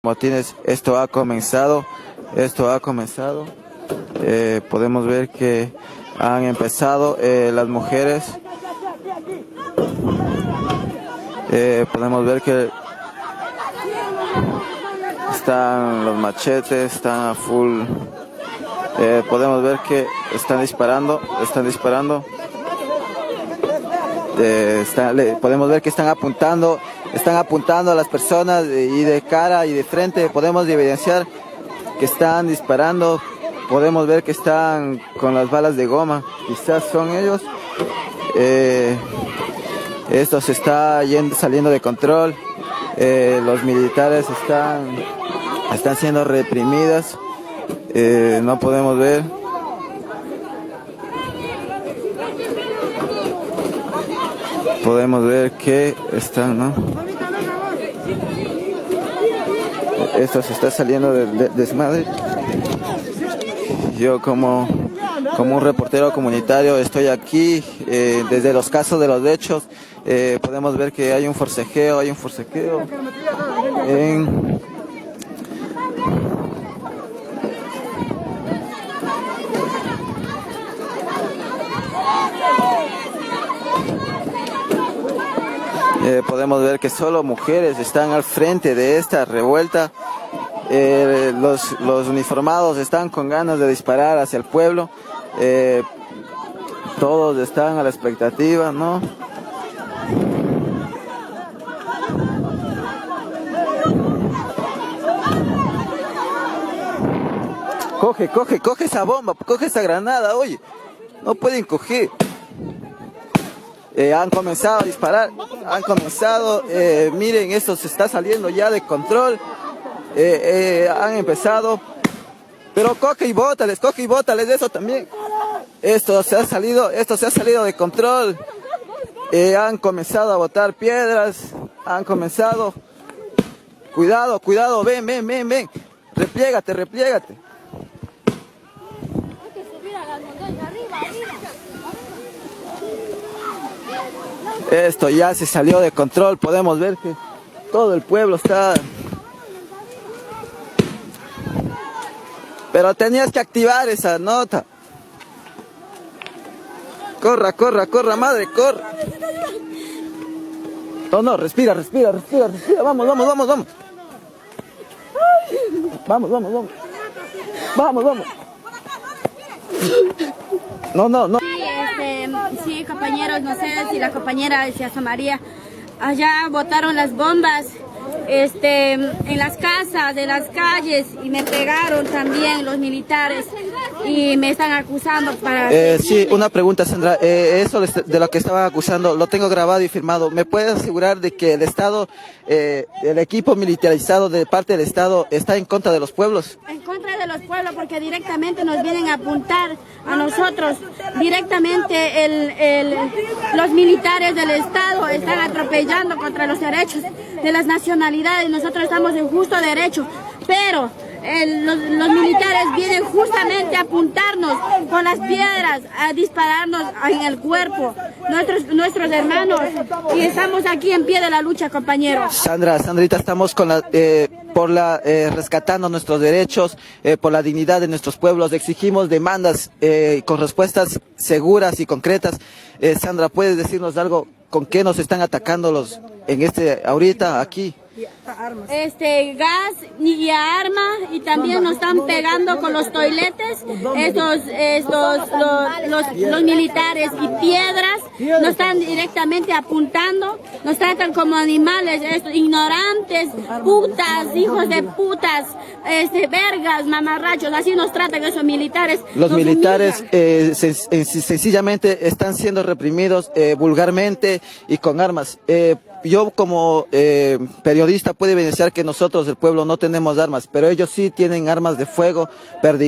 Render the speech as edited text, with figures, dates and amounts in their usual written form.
Motines, esto ha comenzado. Podemos ver que han empezado las mujeres. Podemos ver que están los machetes, están a full. Podemos ver que están disparando. Podemos ver que están apuntando a las personas y de cara y de frente. Podemos evidenciar que están disparando. Podemos ver que están con las balas de goma. Quizás son ellos. Esto se está saliendo de control. Los militares están siendo reprimidas. No podemos ver. Podemos ver que están, ¿no? Esto se está saliendo de desmadre. Yo como un reportero comunitario estoy aquí desde los casos de los hechos. Podemos ver que hay un forcejeo. Podemos ver que solo mujeres están al frente de esta revuelta. Los uniformados están con ganas de disparar hacia el pueblo. Todos están a la expectativa, ¿no? Coge esa bomba, coge esa granada, oye. No pueden coger. Han comenzado a disparar, miren, esto se está saliendo ya de control. Han empezado, pero coge y bótales eso también. Esto se ha salido de control. Han comenzado a botar piedras, cuidado, ven, repliégate. Esto ya se salió de control. Podemos ver que todo el pueblo está. Pero tenías que activar esa nota. Corra, madre, corra. No, respira. Vamos. No. Sí, compañeros, no sé si la compañera se asomaría. Allá botaron las bombas en las casas, en las calles, y me pegaron también los militares y me están acusando para... Sí, una pregunta, Sandra. Eso de lo que estaban acusando lo tengo grabado y firmado. ¿Me puedes asegurar de que el Estado, el equipo militarizado de parte del Estado está en contra de los pueblos? En contra de los pueblos, porque directamente nos vienen a apuntar a nosotros. Directamente los militares del Estado están atropellando contra los derechos de las nacionalidades. Nosotros estamos en justo derecho, pero los militares vienen justamente a apuntarnos con las piedras, a dispararnos en el cuerpo, nuestros hermanos, y estamos aquí en pie de la lucha, compañeros. Sandrita, estamos rescatando nuestros derechos, por la dignidad de nuestros pueblos. Exigimos demandas con respuestas seguras y concretas. Sandra, ¿puedes decirnos algo? ¿Con qué nos están atacando ahorita aquí? Gas y arma, y también nos están pegando con los toiletes, los militares, y piedras, nos están directamente apuntando, nos tratan como animales, ignorantes, putas, hijos de putas, vergas, mamarrachos, así nos tratan esos militares. Los militares sencillamente están siendo reprimidos vulgarmente y con armas. Yo como periodista puedo evidenciar que nosotros, el pueblo, no tenemos armas, pero ellos sí tienen armas de fuego.